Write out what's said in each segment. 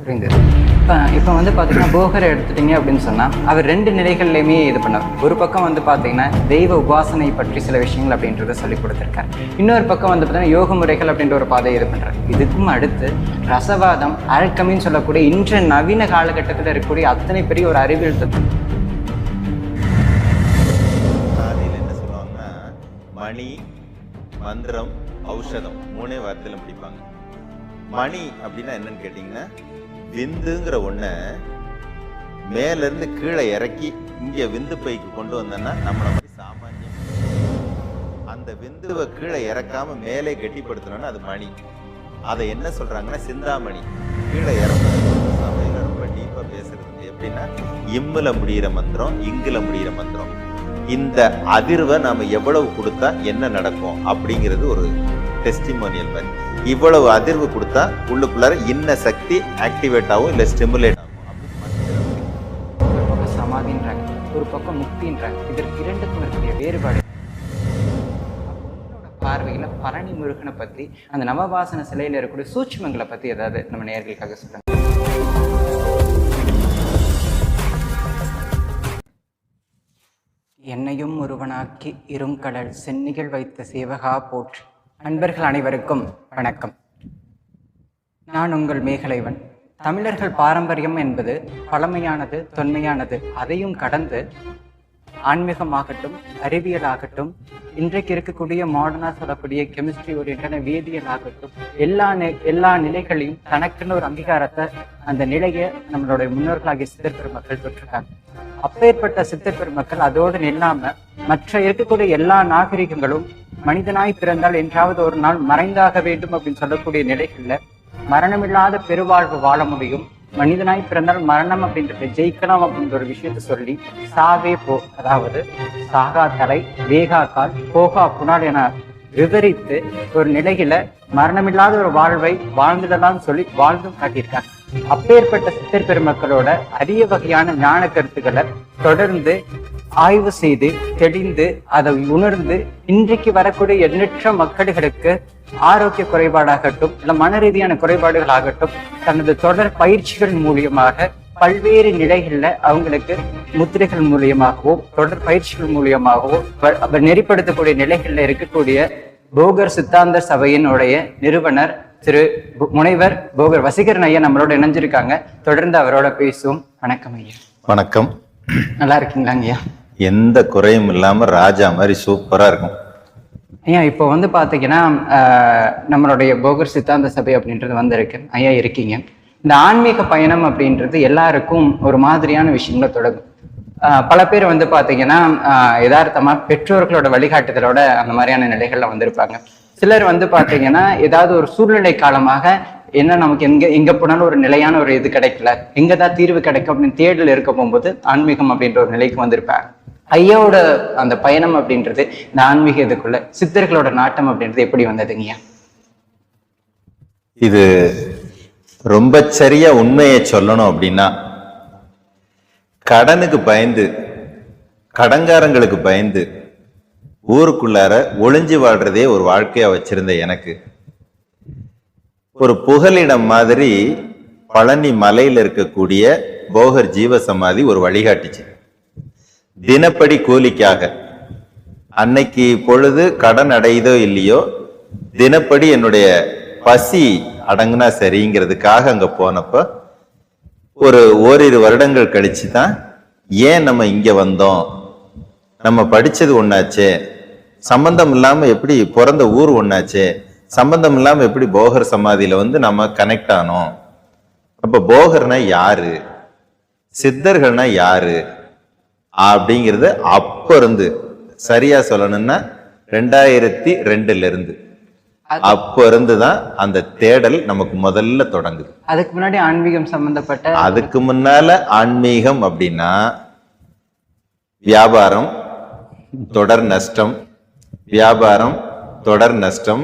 புரிந்தது. இப்போ வந்து பார்த்தீங்கன்னா போகரை எடுத்துட்டீங்க அப்படின்னு சொன்னால் அவர் 2 நிலைகள்லையுமே இது பண்ணார். ஒரு பக்கம் வந்து பார்த்தீங்கன்னா தெய்வ உபாசனை பற்றி சில விஷயங்கள் அப்படின்றத சொல்லி கொடுத்துருக்காரு. இன்னொரு பக்கம் வந்து பார்த்தீங்கன்னா யோக முறைகள் அப்படின்ற ஒரு பாதையை இது பண்ணுறாரு. இதுக்கும் அடுத்து ரசவாதம், அல்கமின்னு சொல்லக்கூடிய இன்று நவீன காலகட்டத்தில் இருக்கக்கூடிய அத்தனை பெரிய ஒரு அறிவியல் என்ன சொல்லுவாங்கன்னா மணி, மந்திரம், ஔஷதம் 3 வார்த்தையில முடிப்பாங்க. மணி அப்படின்னா என்னன்னு கேட்டீங்கன்னா, விந்துங்கிற ஒண்ண மேல இருந்து கீழே இறக்கி இங்க விந்து பைக்கு கொண்டு வந்தோம்னா நம்மள மாதிரி சாமானியம். அந்த விந்துவை கீழே இறக்காம மேலே கெட்டிப்படுத்தணும்னா அது மணி. அதை என்ன சொல்றாங்கன்னா சிந்தாமணி. கீழே இறக்கணும் சபையில ரொம்ப டீப்பா பேசுறது எப்படின்னா, இம்முல முடிகிற மந்திரம், இங்குல முடிகிற மந்திரம். இந்த அதிர்வை நாம எவ்வளவு கொடுத்தா என்ன நடக்கும் அப்படிங்கிறது ஒரு டெஸ்டிமோனியல் மாதிரி. இவ்வளவு அதிர்வு கொடுத்தா உள்ளுக்குள்ளார இன்ன சக்தி ஆக்டிவேட் ஆகும், இல்லை ஸ்டிமுலேட் ஆகும். ஒரு பக்கம் சமாதின்றாங்க, ஒரு பக்கம் முக்தின்றாங்க. இதற்கு 2க்கும் இருக்கக்கூடிய வேறுபாடு பார்வையில பரணி முருகனை பத்தி, அந்த நவபாசன சிலையில இருக்கக்கூடிய சூட்சுமங்களை பத்தி ஏதாவது நம்ம நேயர்களுக்காக சொல்றாங்க. என்னையும் ஒருவனாக்கி இருங்கடல் சென்னிகள் வைத்த சேவகா போற்று. நண்பர்கள் அனைவருக்கும் வணக்கம். நான் உங்கள் மேகலைவன். தமிழர்கள் பாரம்பரியம் என்பது பழமையானது, தொன்மையானது. அதையும் கடந்து ஆன்மீகமாகட்டும், அறிவியலாகட்டும், இன்றைக்கு இருக்கக்கூடிய மாடர்னா சொல்லக்கூடிய கெமிஸ்ட்ரி ஓரியன்டான வேதியியல் ஆகட்டும், எல்லா நிலைகளையும் தனக்குன்னு ஒரு அங்கீகாரத்தை, அந்த நிலையை நம்மளுடைய முன்னோர்களாகிய சித்தர் பெருமக்கள் பெற்றிருக்காங்க. அப்பேற்பட்ட சித்தர் பெருமக்கள் அதோடு நில்லாம மற்ற இருக்கக்கூடிய எல்லா நாகரிகங்களும் மனிதனாய் பிறந்தால் என்றாவது ஒரு நாள் மறைந்தாக வேண்டும் அப்படின்னு சொல்லக்கூடிய நிலைகள்ல மரணமில்லாத பெருவாழ்வு வாழ முடியும், மனிதனாய் பிறந்தால் மரணம் அப்படின்றத ஜெயிக்கலாம் அப்படின்ற ஒரு விஷயத்த சொல்லி சாவே போ, அதாவது சாகா தலை, வேகா கால், போகா புனால் என விவரித்து ஒரு நிலையில மரணமில்லாத ஒரு வாழ்வை வாழ்ந்துடலாம் சொல்லி வாழ்ந்தும் காட்டியிருக்காங்க. அப்பேற்பட்ட சித்தர் பெருமக்களோட அரிய வகையான ஞான கருத்துக்களை தொடர்ந்து ஆய்வு செய்து தெளிந்து அதை உணர்ந்து இன்றைக்கு வரக்கூடிய எண்ணற்ற மக்களுக்கு ஆரோக்கிய குறைபாடாகட்டும், இல்ல மன ரீதியான குறைபாடுகள் ஆகட்டும், தனது தொடர் பயிற்சிகள் மூலியமாக பல்வேறு நிலைகள்ல அவங்களுக்கு முத்திரைகள் மூலியமாகவோ தொடர் பயிற்சிகள் மூலியமாகவோ நெறிப்படுத்தக்கூடிய நிலைகள்ல இருக்கக்கூடிய போகர் சித்தாந்த சபையினுடைய நிறுவனர் திரு முனைவர் போகர் வசீகரன் ஐயா நம்மளோட இணைஞ்சிருக்காங்க. தொடர்ந்து அவரோட பேசுவோம். வணக்கம் ஐயா. வணக்கம். நல்லா இருக்கீங்களாங்க ஐயா? எந்த குறையும் இல்லாம ராஜா மாதிரி சூப்பரா இருக்கும் ஐயா. இப்போ வந்து பாத்தீங்கன்னா நம்மளுடைய போகர் சித்தாந்த சபை அப்படின்றது வந்திருக்கு ஐயா, இருக்கீங்க. இந்த ஆன்மீக பயணம் அப்படின்றது எல்லாருக்கும் ஒரு மாதிரியான விஷயங்களை தொடங்கும். பல பேர் வந்து பாத்தீங்கன்னா யதார்த்தமா பெற்றோர்களோட வழிகாட்டுதலோட அந்த மாதிரியான நிலைகள்ல வந்திருப்பாங்க. சிலர் வந்து பாத்தீங்கன்னா ஏதாவது ஒரு சூழ்நிலை காலமாக என்ன நமக்கு எங்க போனாலும் ஒரு நிலையான ஒரு இது கிடைக்கல, எங்கதான் தீர்வு கிடைக்கும் அப்படின்னு தேடல் இருக்க போகும்போது ஆன்மீகம் அப்படின்ற ஒரு நிலைக்கு வந்திருப்பாங்க. ஐயாவோட அந்த பயணம் அப்படின்றது, இந்த ஆன்மீக இதுக்குள்ள சித்தர்களோட நாட்டம் அப்படின்றது எப்படி வந்ததுங்கய்யா? இது ரொம்ப சரியா உண்மையை சொல்லணும் அப்படின்னா, கடனுக்கு பயந்து, கடன்காரங்களுக்கு பயந்து ஊருக்குள்ளார ஒளிஞ்சு வாழ்றதே ஒரு வாழ்க்கையா வச்சிருந்த எனக்கு ஒரு புகலிடம் மாதிரி பழனி மலையில இருக்கக்கூடிய போகர் ஜீவ சமாதி ஒரு வழிகாட்டுச்சு. தினப்படி கூலிக்காக அன்னைக்கு பொழுது கடன் அடையுதோ இல்லையோ, தினப்படி என்னுடைய பசி அடங்குனா சரிங்கிறதுக்காக அங்க போனப்ப ஒரு ஓரிரு வருடங்கள் கழிச்சு தான் ஏன் நம்ம இங்க வந்தோம், நம்ம படிச்சது ஒன்னாச்சே, சம்பந்தம் இல்லாம எப்படி பிறந்த ஊர் ஒன்னாச்சே, சம்பந்தம் இல்லாம எப்படி போகர் சமாதியில வந்து நம்ம கனெக்ட் ஆனோம். அப்ப போகர்னா யாரு, சித்தர்கள்னா யாரு அப்படிங்கிறது அப்ப இருந்து, சரியா சொல்லணும்னா 2002 இருந்து, அப்ப இருந்துதான் அந்த தேடல் நமக்கு முதல்ல தொடங்குது. அதுக்கு முன்னாடி ஆன்மீகம் சம்பந்தப்பட்ட, அதுக்கு முன்னால ஆன்மீகம் அப்படின்னா வியாபாரம் தொடர் நஷ்டம், வியாபாரம் தொடர் நஷ்டம்,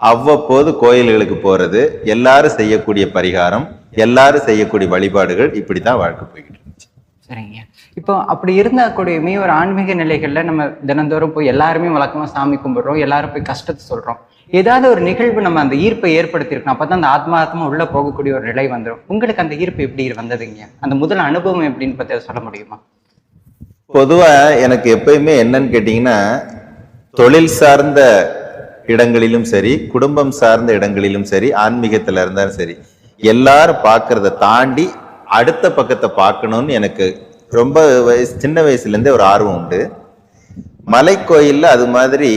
அவ்வப்போது கோயில்களுக்கு போறது, எல்லாரும் செய்யக்கூடிய பரிகாரம், எல்லாரும் செய்யக்கூடிய வழிபாடுகள், இப்படித்தான் வாழ்க்கை போய்கிட்டு இருந்துச்சு. சரிங்க. இப்போ அப்படி இருந்தா கூடயுமே ஒரு ஆன்மீக நிலைகள்ல நம்ம தினந்தோறும் போய் எல்லாருமே வழக்கமா சாமி கும்பிடுறோம், எல்லாரும் போய் கஷ்டத்தை சொல்றோம். ஏதாவது ஒரு நிகழ்வு நம்ம அந்த ஈர்ப்பை ஏற்படுத்தியிருக்கணும், அப்பதான் அந்த ஆத்மா உள்ள போகக்கூடிய ஒரு நிலை வந்துடும். உங்களுக்கு அந்த ஈர்ப்பு எப்படி வந்ததுங்க? அந்த முதல் அனுபவம் எப்படின்னு பத்தி சொல்ல முடியுமா? பொதுவா எனக்கு எப்பயுமே என்னன்னு கேட்டீங்கன்னா, தொழில் சார்ந்த இடங்களிலும் சரி, குடும்பம் சார்ந்த இடங்களிலும் சரி, ஆன்மீகத்துல இருந்தாலும் சரி, எல்லாரும் பார்க்கறத தாண்டி அடுத்த பக்கத்தை பார்க்கணும்னு எனக்கு ரொம்ப சின்ன வயசுல இருந்தே ஒரு ஆர்வம் உண்டு. மலைக்கோயில்ல அது மாதிரி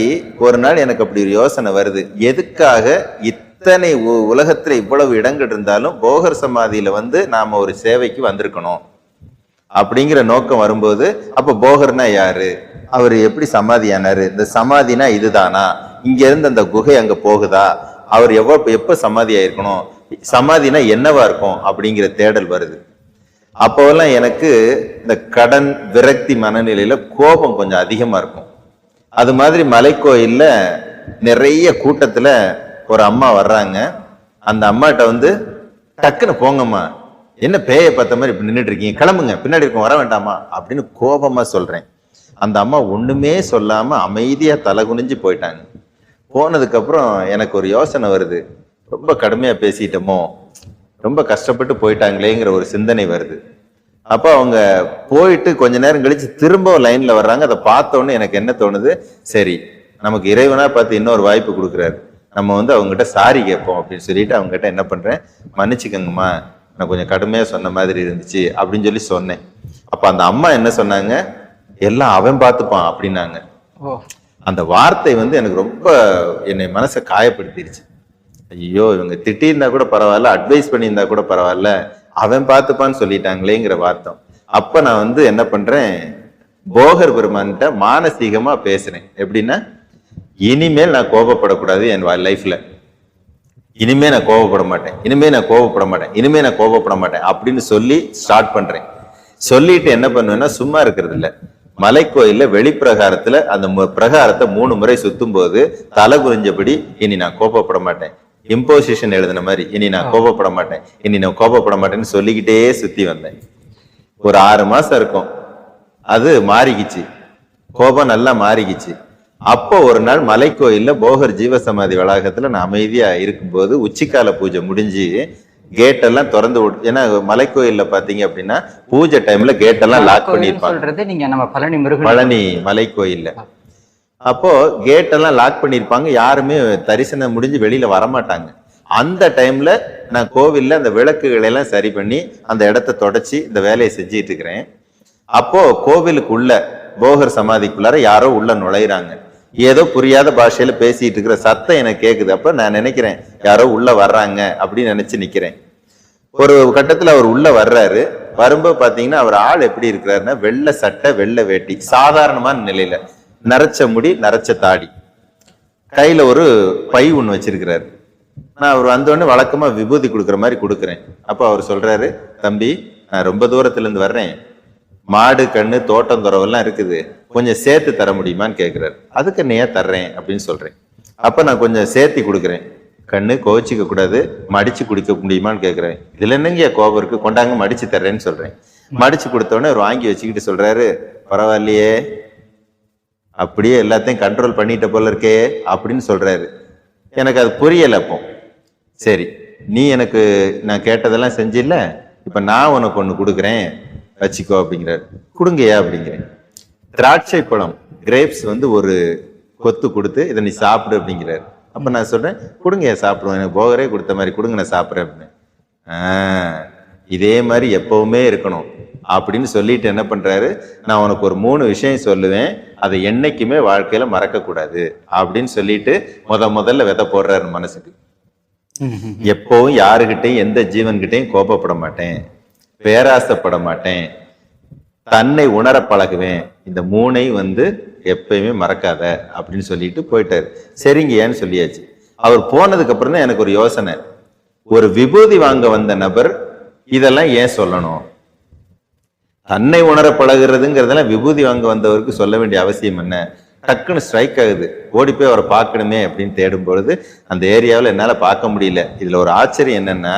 ஒரு நாள் எனக்கு அப்படி ஒரு யோசனை வருது. எதுக்காக இத்தனை உலகத்துல இவ்வளவு இடங்கள் இருந்தாலும் போகர் சமாதியில நாம ஒரு சேவைக்கு வந்திருக்கணும் அப்படிங்கிற நோக்கம் வரும்போது, அப்ப போகர்னா யாரு, அவர் எப்படி சமாதியானாரு, இந்த சமாதினா இதுதானா, இங்க இருந்து அந்த குகை அங்க போகுதா, அவர் எப்ப சமாதி ஆயிருக்கணும், சமாதினா என்னவா இருக்கும் அப்படிங்கிற தேடல் வருது. அப்போல்லாம் எனக்கு இந்த கடன் விரக்தி மனநிலையில கோபம் கொஞ்சம் அதிகமா இருக்கும். அது மாதிரி மலைக்கோயில்ல நிறைய கூட்டத்துல ஒரு அம்மா வர்றாங்க. அந்த அம்மாட்ட டக்குன்னு போங்கம்மா, என்ன பேய பார்த்த மாதிரி இப்படி நின்றுட்டு இருக்கீங்க, கிளம்புங்க, பின்னாடி இருக்கும், வர வேண்டாமா அப்படின்னு கோபமா சொல்றேன். அந்த அம்மா ஒண்ணுமே சொல்லாம அமைதியா தலை குனிஞ்சு போயிட்டாங்க. போனதுக்கு அப்புறம் எனக்கு ஒரு யோசனை வருது, ரொம்ப கடுமையா பேசிட்டோமோ, ரொம்ப கஷ்டப்பட்டு போயிட்டாங்களேங்கிற ஒரு சிந்தனை வருது. அப்ப அவங்க போயிட்டு கொஞ்ச நேரம் கழிச்சு திரும்ப லைன்ல வர்றாங்க. அதை பார்த்த உடனே எனக்கு என்ன தோணுது, சரி நமக்கு இறைவனா பார்த்து இன்னொரு வாய்ப்பு கொடுக்குறாரு, நம்ம அவங்ககிட்ட சாரி கேட்போம் அப்படின்னு சொல்லிட்டு அவங்க கிட்ட என்ன பண்றேன், மன்னிச்சுக்கங்கம்மா, நான் கொஞ்சம் கடுமையா சொன்ன மாதிரி இருந்துச்சு அப்படின்னு சொல்லி சொன்னேன். அப்ப அந்த அம்மா என்ன சொன்னாங்க, எல்லாம் அவன் பார்த்துப்பான் அப்படின்னாங்க. அந்த வார்த்தை எனக்கு ரொம்ப என்னை மனசை காயப்படுத்திருச்சு. ஐயோ, இவங்க திட்டியிருந்தா கூட பரவாயில்ல, அட்வைஸ் பண்ணியிருந்தா கூட பரவாயில்ல, அவன் பார்த்துப்பான்னு சொல்லிட்டாங்களேங்கிற வார்த்தை. அப்ப நான் என்ன பண்றேன், போகர் பெருமான்கிட்ட மானசீகமா பேசுறேன். எப்படின்னா, இனிமேல் நான் கோபப்படக்கூடாது என் லைஃப்ல, இனிமே நான் கோபப்பட மாட்டேன், இனிமே நான் கோபப்பட மாட்டேன், இனிமே நான் கோபப்பட மாட்டேன் அப்படின்னு சொல்லி ஸ்டார்ட் பண்றேன். சொல்லிட்டு என்ன பண்ணுவேன்னா, சும்மா இருக்கிறது இல்ல, மலைக்கோயில்ல வெளிப்பிரகாரத்துல அந்த பிரகாரத்தை 3 முறை சுத்தும் போது தலை குறிஞ்சபடி, இனி நான் கோபப்பட மாட்டேன், இம்போசிஷன் எழுதின மாதிரி, இனி நான் கோபப்பட மாட்டேன், இனி நான் கோபப்பட மாட்டேன்னு சொல்லிக்கிட்டே சுத்தி வந்தேன். ஒரு 6 மாசம் இருக்கும். அது மாறிக்கிச்சு, கோபம் நல்லா மாறிக்கிச்சு. அப்போ ஒரு நாள் மலைக்கோயில்ல போகர் ஜீவசமாதி வளாகத்துல நான் அமைதியா இருக்கும்போது உச்சிக்கால பூஜை முடிஞ்சு கேட் எல்லாம் திறந்து விட்டு, ஏன்னா மலைக்கோயில்ல பாத்தீங்க அப்படின்னா பூஜை டைம்ல கேட் எல்லாம் லாக் பண்ணிருப்பாங்க. பழனி மலைக்கோயில்ல அப்போ கேட் எல்லாம் லாக் பண்ணிருப்பாங்க, யாருமே தரிசனம் முடிஞ்சு வெளியில வரமாட்டாங்க. அந்த டைம்ல நான் கோவில்ல அந்த விளக்குகளை எல்லாம் சரி பண்ணி அந்த இடத்த தொடச்சி இந்த வேலையை செஞ்சிட்டு இருக்கிறேன். அப்போ கோவிலுக்கு உள்ள போகர் சமாதிக்குள்ளார யாரோ உள்ள நுழையிறாங்க. ஏதோ புரியாத பாஷையில பேசிட்டு இருக்கிற சத்தம் எனக்கு கேக்குது. அப்ப நான் நினைக்கிறேன், யாரோ உள்ள வர்றாங்க அப்படின்னு நினைச்சு நிக்கிறேன். ஒரு கட்டத்துல அவர் உள்ள வர்றாரு. வரும்போது பாத்தீங்கன்னா அவர் ஆள் எப்படி இருக்கிறாருன்னா, வெள்ளை சட்டை வெள்ளை வேட்டி, சாதாரணமான நிலையில, நரைச்ச முடி நரைச்ச தாடி, கையில ஒரு பை ஒண்ணு வச்சிருக்கிறாரு. நான் அவர் வந்தோடனே வழக்கமா விபூதி கொடுக்குற மாதிரி கொடுக்குறேன். அப்ப அவர் சொல்றாரு, தம்பி நான் ரொம்ப தூரத்துல இருந்து வர்றேன், மாடு கண்ணு தோட்டம் துறவெல்லாம் இருக்குது, கொஞ்சம் சேர்த்து தர முடியுமான்னு கேட்கிறாரு. அதுக்கு நீ தர்றேன் அப்படின்னு சொல்றேன். அப்ப நான் கொஞ்சம் சேர்த்தி கொடுக்குறேன். கண்ணு கோச்சிக்க கூடாது, மடிச்சு குடிக்க முடியுமான்னு கேட்கிறேன். இதுல என்னங்க கோபம் இருக்கு, கொண்டாங்க மடிச்சு தர்றேன்னு சொல்றேன். மடிச்சு கொடுத்தோடனே அவர் வாங்கி வச்சுக்கிட்டு சொல்றாரு, பரவாயில்லையே, அப்படியே எல்லாத்தையும் கண்ட்ரோல் பண்ணிட்ட போல இருக்கே அப்படின்னு சொல்றாரு. எனக்கு அது புரியல. அப்போ சரி, நீ எனக்கு நான் கேட்டதெல்லாம் செஞ்சில்ல, இப்ப நான் உனக்கு ஒண்ணு கொடுக்குறேன் வச்சுக்கோ அப்படிங்கிறாரு. கொடுங்கயா அப்படிங்கிறேன். திராட்சை பழம் கிரேப்ஸ் ஒரு கொத்து கொடுத்து இதை நீ சாப்பிடு அப்படிங்கிறாரு. அப்ப நான் சொல்றேன், கொடுங்கயா சாப்பிடுவேன், எனக்கு போகரே கொடுத்த மாதிரி கொடுங்க, நான் சாப்பிட்றேன் அப்படின்னு. இதே மாதிரி எப்பவுமே இருக்கணும் அப்படின்னு சொல்லிட்டு என்ன பண்றாரு, நான் உனக்கு ஒரு 3 விஷயம் சொல்லுவேன், அதை என்னைக்குமே வாழ்க்கையில மறக்க கூடாது அப்படின்னு சொல்லிட்டு முதல்ல விதை போடுறாரு மனசுக்கு. எப்பவும் யாருகிட்டையும் எந்த ஜீவன்கிட்டையும் கோபப்பட மாட்டேன், பேராசைப்பட மாட்டேன், தன்னை உணர பழகுவேன், இந்த 3ஐ எப்பயுமே மறக்காத அப்படின்னு சொல்லிட்டு போயிட்டாரு. சரிங்க ஏன்னு சொல்லியாச்சு. அவர் போனதுக்கு அப்புறம் தான் எனக்கு ஒரு யோசனை, ஒரு விபூதி வாங்க வந்த நபர் இதெல்லாம் ஏன் சொல்லணும், தன்னை உணர பழகுறதுங்கிறதெல்லாம் விபூதி வாங்க வந்தவருக்கு சொல்ல வேண்டிய அவசியம் என்ன? டக்குன்னு ஸ்ட்ரைக் ஆகுது. ஓடி போய் அவரை பார்க்கணுமே அப்படின்னு தேடும் பொழுது அந்த ஏரியாவில் என்னால பார்க்க முடியல. இதுல ஒரு ஆச்சரியம் என்னன்னா,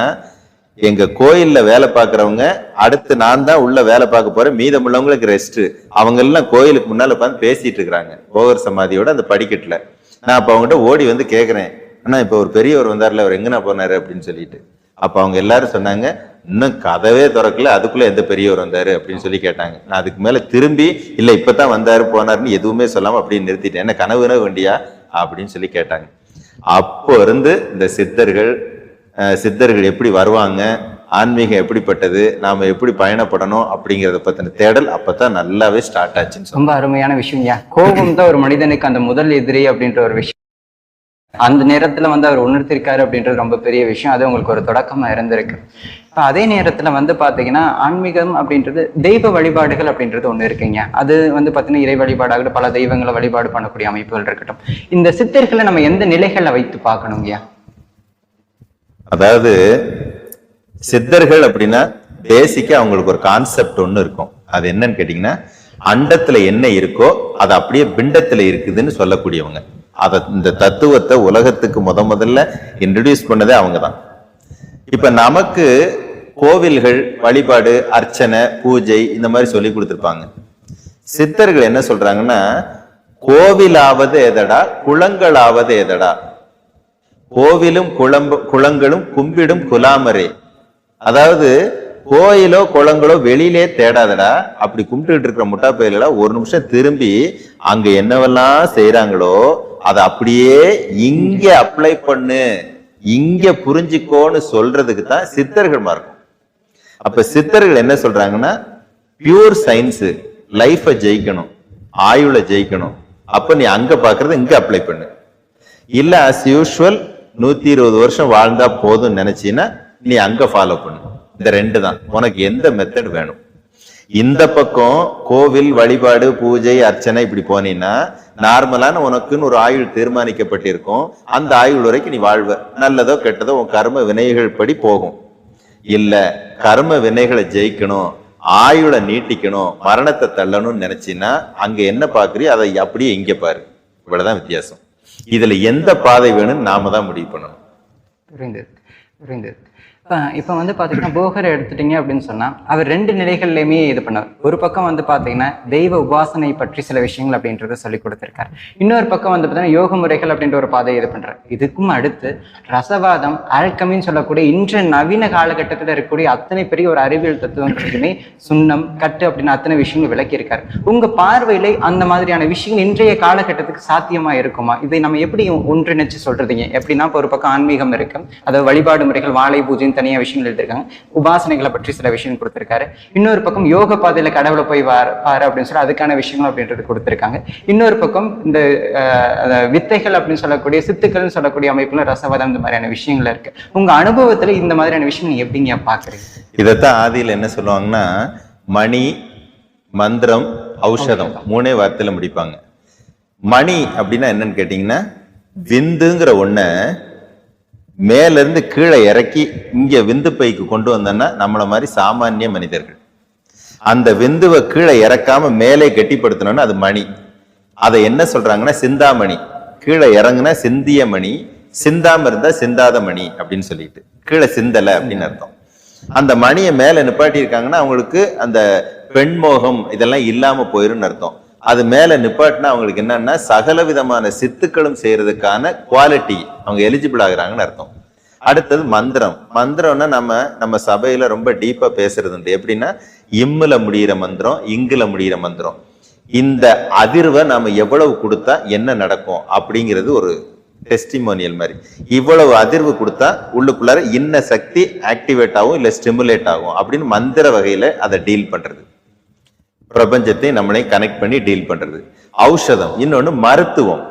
எங்க கோயில்ல வேலை பார்க்கறவங்க அடுத்து நான் தான் உள்ள வேலை பார்க்க போறேன், மீதமுள்ளவங்களுக்கு ரெஸ்ட், அவங்க எல்லாம் கோயிலுக்கு முன்னால உட்காந்து பேசிட்டு இருக்கிறாங்க போகர் சமாதியோட அந்த படிக்கட்டுல. நான் அப்ப அவங்ககிட்ட ஓடி கேட்கிறேன், ஆனா இப்ப ஒரு பெரியவர் வந்தார்ல, அவர் எங்கண்ணா போனாரு அப்படின்னு சொல்லிட்டு. அப்ப அவங்க எல்லாரும் சொன்னாங்க, இன்னும் கதவே திறக்கல, அதுக்குள்ள எந்த பெரியவர் வந்தாரு அப்படின்னு சொல்லி கேட்டாங்க. நான் அதுக்கு மேல திரும்பி இல்ல இப்பதான் வந்தாரு போனாருன்னு எதுவுமே சொல்லாம அப்படியே நிறுத்திட்டேன். என்ன கனவுன வேண்டியா அப்படின்னு சொல்லி கேட்டாங்க. அப்போ இருந்து இந்த சித்தர்கள் எப்படி வருவாங்க, ஆன்மீகம் எப்படிப்பட்டது, நாம எப்படி பயணப்படணும் அப்படிங்கறத பத்தின தேடல் அப்பதான் நல்லாவே ஸ்டார்ட் ஆச்சுன்னு. ரொம்ப அருமையான விஷயம். கோபம் தான் ஒரு மனிதனுக்கு அந்த முதல் எதிரி அப்படின்ற ஒரு விஷயம் அந்த நேரத்துல அவர் உணர்த்திருக்காரு அப்படின்றது ரொம்ப பெரிய விஷயம். அது உங்களுக்கு ஒரு தொடக்கமா இருந்திருக்கு. இப்ப அதே நேரத்துல பாத்தீங்கன்னா ஆன்மீகம் அப்படின்றது தெய்வ வழிபாடுகள் அப்படின்றது ஒண்ணு இருக்குங்க. அது பாத்தீங்கன்னா இறை வழிபாடாகட்டும், பல தெய்வங்களை வழிபாடு பண்ணக்கூடிய அமைப்புகள் இருக்கட்டும். இந்த சித்தர்களை நம்ம எந்த நிலைகள்ல வைத்து பார்க்கணுங்கய்யா? அதாவது சித்தர்கள் அப்படின்னா பேசிக்கா அவங்களுக்கு ஒரு கான்செப்ட் ஒண்ணு இருக்கும். அது என்னன்னு கேட்டீங்கன்னா, அண்டத்துல என்ன இருக்கோ அது அப்படியே பிண்டத்துல இருக்குதுன்னு சொல்லக்கூடியவங்க. இந்த தத்துவத்தை உலகத்துக்கு முதல்ல இன்ட்ரடியூஸ் பண்ணதே அவங்கதான். இப்ப நமக்கு கோவில்கள், வழிபாடு, அர்ச்சனை, பூஜை இந்த மாதிரி சொல்லி கொடுத்திருப்பாங்க. சித்தர்கள் என்ன சொல்றாங்கன்னா, கோவிலாவது எதடா, குளங்களாவது எதடா, கோவிலும் குளங்களும் கும்பிடும் குலாமரே. அதாவது கோயிலோ குளங்களோ வெளியிலே தேடாதடா, அப்படி கும்பிட்டு இருக்கிற முட்டா பயிர்களா ஒரு நிமிஷம் திரும்பி அங்க என்னவெல்லாம் செய்யறாங்களோ அதை அப்படியே இங்க அப்ளை பண்ணு, இங்க புரிஞ்சுக்கோன்னு சொல்றதுக்கு தான் சித்தர்கள் மார்க்கும். அப்ப சித்தர்கள் என்ன சொல்றாங்கன்னா, பியூர் சயின்ஸ் லைஃப ஜெயிக்கணும், ஆயுள ஜெயிக்கணும், அப்ப நீ அங்க பாக்குறது இங்க அப்ளை பண்ணு. இல்ல அஸ் யூஷுவல் 120 வருஷம் வாழ்ந்தா போதும் நினைச்சீன்னா நீ அங்க ஃபாலோ பண்ணு. இந்த ரெண்டு தான் உனக்கு எந்த மெத்தட் வேணும். இந்த பக்கம் கோவில், வழிபாடு, பூஜை, அர்ச்சனை இப்படி போனீங்கன்னா நார்மலான உனக்குன்னு ஒரு ஆயுள் தீர்மானிக்கப்பட்டிருக்கும். அந்த ஆயுள் வரைக்கும் நீ வாழ்வ, நல்லதோ கெட்டதோ உன் கர்ம வினைகள் படி போகும். இல்ல கர்ம வினைகளை ஜெயிக்கணும், ஆயுளை நீட்டிக்கணும், மரணத்தை தள்ளணும்னு நினைச்சீன்னா அங்க என்ன பாக்குறியோ அதை அப்படியே இங்க பாரு. இவ்வளவுதான் வித்தியாசம். இதுல எந்த பாதை வேணும்னு நாம தான் முடிவு பண்ணணும். புரிந்தது. இப்போ பார்த்தீங்கன்னா போகரை எடுத்துட்டீங்க அப்படின்னு சொன்னால் அவர் ரெண்டு நிலைகள்லையுமே இது பண்ணார். ஒரு பக்கம் பார்த்தீங்கன்னா தெய்வ உபாசனை பற்றி சில விஷயங்கள் அப்படின்றத சொல்லி கொடுத்துருக்காரு. இன்னொரு பக்கம் பார்த்தீங்கன்னா யோக முறைகள் அப்படின்ற ஒரு பாதையை இது பண்ணுறாரு. இதுக்கும் அடுத்து ரசவாதம், ஆல்கமின்னு சொல்லக்கூடிய இன்று நவீன காலகட்டத்தில் இருக்கக்கூடிய அத்தனை பெரிய ஒரு அறிவியல் தத்துவங்களுக்குமே சுண்ணம், கட்டு அப்படின்னு அத்தனை விஷயங்கள் விளக்கியிருக்காரு. உங்கள் பார்வையில் அந்த மாதிரியான விஷயங்கள் இன்றைய காலகட்டத்துக்கு சாத்தியமாக இருக்குமா? இதை நம்ம எப்படி ஒன்றிணைச்சு சொல்றதுங்க? எப்படின்னா இப்போ ஒரு பக்கம் ஆன்மீகம் இருக்கு, அதாவது வழிபாடு முறைகள், வாழை பூஜை தனியா விஷயங்கள் எழுதிருக்காங்க, உபாசனைகளை பற்றி சில விஷயம் கொடுத்திருக்காரு. இன்னொரு பக்கம் யோக பாதையில கடவுளை போய் பாரு அப்படின்னு சொல்லி அதுக்கான விஷயங்கள் அப்படின்றது கொடுத்திருக்காங்க. இன்னொரு பக்கம் இந்த வித்தைகள் அப்படின்னு சொல்லக்கூடிய சித்துக்கள்னு சொல்லக்கூடிய அமைப்புல ரசவாதம் இந்த மாதிரியான விஷயங்கள் இருக்கு. உங்க அனுபவத்துல இந்த மாதிரியான விஷயங்கள் எப்படிங்க பாக்குறீங்க? இதைத்தான் ஆதியில் என்ன சொல்லுவாங்கன்னா, மணி, மந்திரம், ஔஷதம் மூணே வார்த்தையில முடிப்பாங்க. மணி அப்படின்னா என்னன்னு கேட்டீங்கன்னா, விந்துங்கிற ஒண்ண மேல இருந்து கீழே இறக்கி இங்க விந்து பைக்கு கொண்டு வந்தோம்னா நம்மள மாதிரி சாமானிய மனிதர்கள். அந்த விந்துவை கீழே இறக்காம மேலே கெட்டிப்படுத்தணும்னா அது மணி. அதை என்ன சொல்றாங்கன்னா சிந்தாமணி. கீழே இறங்குனா சிந்திய மணி, சிந்தாம இருந்தா சிந்தாத மணி அப்படின்னு சொல்லிட்டு, கீழே சிந்தலை அப்படின்னு அர்த்தம். அந்த மணியை மேல நிப்பாட்டி இருக்காங்கன்னா அவங்களுக்கு அந்த பெண்மோகம் இதெல்லாம் இல்லாம போயிருன்னு அர்த்தம். அது மேல நிப்பாட்டினா அவங்களுக்கு என்னன்னா சகல விதமான சித்துக்களும் செய்யறதுக்கான குவாலிட்டி அவங்க எலிஜிபிள் ஆகுறாங்கன்னு அர்த்தம். அடுத்தது மந்திரம். மந்திரம்னா நம்ம சபையில ரொம்ப டீப்பா பேசுறது உண்டு. எப்படின்னா இம்முல முடிகிற மந்திரம், இங்குல முடிகிற மந்திரம். இந்த அதிர்வை நாம எவ்வளவு கொடுத்தா என்ன நடக்கும் அப்படிங்கிறது ஒரு டெஸ்டிமோனியல் மாதிரி. இவ்வளவு அதிர்வு கொடுத்தா உள்ளுக்குள்ளார இன்ன சக்தி ஆக்டிவேட் ஆகும் இல்ல ஸ்டிமுலேட் ஆகும் அப்படின்னு மந்திர வகையில அதை டீல் பண்றது. பிரபஞ்சத்தை நம்மளை கனெக்ட் பண்ணி டீல் பண்றது. ஔஷதம். இன்னொன்னு மருத்துவம்.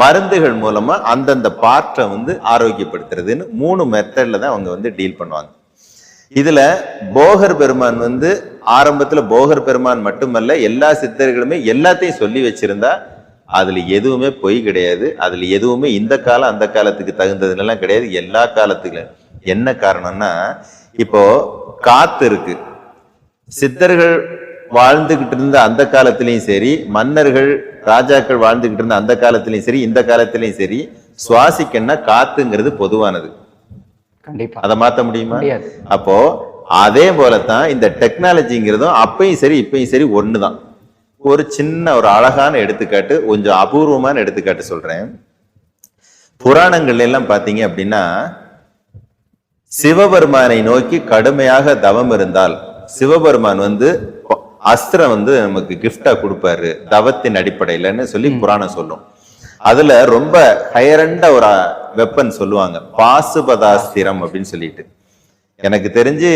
மருந்துகள் மூலமா அந்தந்த பார்ட்டை ஆரோக்கியப்படுத்துறதுன்னு 3 மெத்தட்ல தான் அவங்க டீல் பண்ணுவாங்க. இதுல போகர் பெருமான் ஆரம்பத்துல போகர் பெருமான் மட்டுமல்ல எல்லா சித்தர்களுமே எல்லாத்தையும் சொல்லி வச்சிருந்தா அதுல எதுவுமே பொய் கிடையாது. அதுல எதுவுமே இந்த காலம் அந்த காலத்துக்கு தகுந்ததுலாம் கிடையாது. எல்லா காலத்துக்கும். என்ன காரணம்னா, இப்போ காத்து இருக்கு. சித்தர்கள் வாழ்ந்துகிட்டு இருந்த அந்த காலத்திலையும் சரி, மன்னர்கள் ராஜாக்கள் வாழ்ந்துகிட்டு இருந்த அந்த காலத்திலையும் சரி, இந்த காலத்திலையும் சரி, சுவாசிக்கன்னா காத்துங்கிறது பொதுவானது. கண்டிப்பா அதை மாத்த முடியுமா? அப்போ அதே போலதான் இந்த டெக்னாலஜிங்கிறதும் அப்பயும் சரி இப்பயும் சரி ஒண்ணுதான். ஒரு சின்ன ஒரு அழகான எடுத்துக்காட்டு, கொஞ்சம் அபூர்வமான எடுத்துக்காட்டு சொல்றேன். புராணங்கள் எல்லாம் பாத்தீங்க அப்படின்னா சிவபெருமானை நோக்கி கடுமையாக தவம் இருந்தால் சிவபெருமான் அஸ்திரம் நமக்கு கிஃப்டா கொடுப்பாரு தவத்தின் அடிப்படையிலன்னு சொல்லி புராணம் சொல்லும். அதுல ரொம்ப ஹையரண்ட ஒரு வெப்பன் சொல்லுவாங்க, பாசுபதாஸ்திரம் அப்படின்னு சொல்லிட்டு. எனக்கு தெரிஞ்சு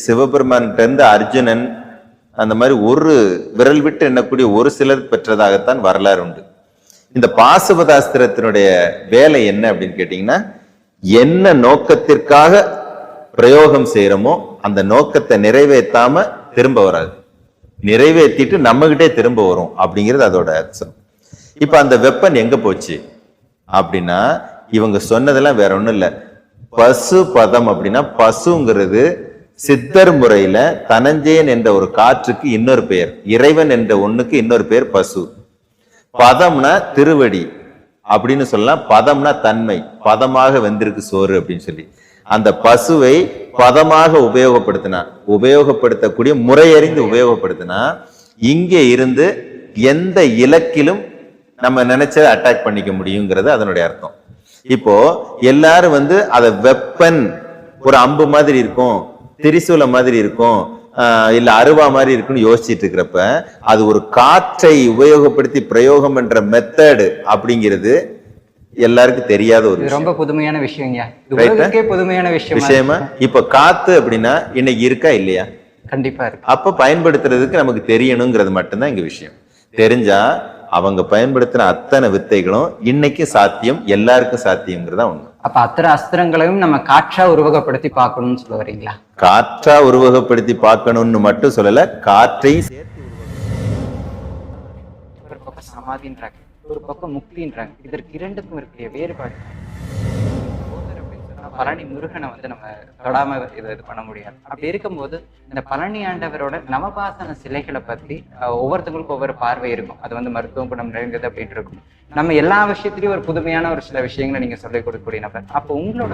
சிவபெருமான்கிட்ட இருந்து அர்ஜுனன் அந்த மாதிரி ஒரு விரல் விட்டு எண்ணக்கூடிய ஒரு சிலர் பெற்றதாகத்தான் வரலாறு உண்டு. இந்த பாசுபதாஸ்திரத்தினுடைய வேலை என்ன அப்படின்னு கேட்டீங்கன்னா, என்ன நோக்கத்திற்காக பிரயோகம் செய்யறோமோ அந்த நோக்கத்தை நிறைவேற்றாம திரும்ப வராது, நிறைவேற்றிட்டு நம்ம கிட்டே திரும்ப வரும் அப்படிங்கிறது அதோட அர்த்தம். இப்ப அந்த வெப்பன் எங்க போச்சு அப்படின்னா, இவங்க சொன்னதெல்லாம் வேற ஒண்ணும் இல்ல. பசு பதம் அப்படின்னா, பசுங்கிறது சித்தர் முறையில தனஞ்சயன் என்ற ஒரு காற்றுக்கு இன்னொரு பெயர், இறைவன் என்ற ஒண்ணுக்கு இன்னொரு பெயர் பசு. பதம்னா திருவடி அப்படின்னு சொல்லலாம், பதம்னா தன்மை, பதமாக வெந்திருக்கு சோறு அப்படின்னு சொல்லி. அந்த பசுவை பதமாக உபயோகப்படுத்தக்கூடிய முறையறிந்து உபயோகப்படுத்தினா இங்கே இருந்து எந்த இலக்கிலும் நம்ம நினைச்சதை அட்டாக் பண்ணிக்க முடியுங்கிறது அதனுடைய அர்த்தம். இப்போ எல்லாரும் அதை வெப்பன், ஒரு அம்பு மாதிரி இருக்கும், திரிசூலம் மாதிரி இருக்கும், இல்ல அருவா மாதிரி இருக்குன்னு யோசிச்சுட்டு இருக்கிறப்ப அது ஒரு காற்றை உபயோகப்படுத்தி பிரயோகம் என்ற மெத்தடு அப்படிங்கிறது எல்லாருக்கும் தெரியாத ஒரு ரொம்ப புதுமையான விஷயம், புதுமையான விஷயமா. இப்ப காத்து அப்படின்னா இன்னைக்கு இருக்கா இல்லையா? கண்டிப்பா இருக்கு. அப்ப பயன்படுத்துறதுக்கு நமக்கு தெரியணுங்கிறது மட்டும்தான் இங்க விஷயம். தெரிஞ்சா அவங்க பயன்படுத்தின அத்தனை வித்தைகளும் இன்னைக்கு சாத்தியம், எல்லாருக்கும் சாத்தியம்ங்கிறதா ஒண்ணு. அப்ப அத்தனை அஸ்திரங்களையும் நம்ம காற்றா உருவகப்படுத்தி பார்க்கணும்னு சொல்ல வரீங்களா? காற்றா உருவகப்படுத்தி பார்க்கணும்னு மட்டும் சொல்லல, காற்றையும் சேர்த்து. ஒரு பக்கம் சமாதின்றாங்க, ஒரு பக்கம் முக்தின்றாங்க. இதற்கு இரண்டுக்கும் இருக்கிற வேறுபாடு. பழனி முருகனை நம்ம தொடாம இது பண்ண முடியாது. அப்படி இருக்கும்போது இந்த பழனி ஆண்டவரோட நவபாசன சிலைகளை பத்தி ஒவ்வொருத்தவங்களுக்கும் ஒவ்வொரு பார்வை இருக்கும். அது மருத்துவ குணம் நிறைந்தது அப்படின்னு இருக்கும். நம்ம எல்லா விஷயத்திலயும் ஒரு புதுமையான ஒரு சில விஷயங்களை நீங்க சொல்லிக் கொடுக்கக்கூடிய நபர். அப்போ உங்களோட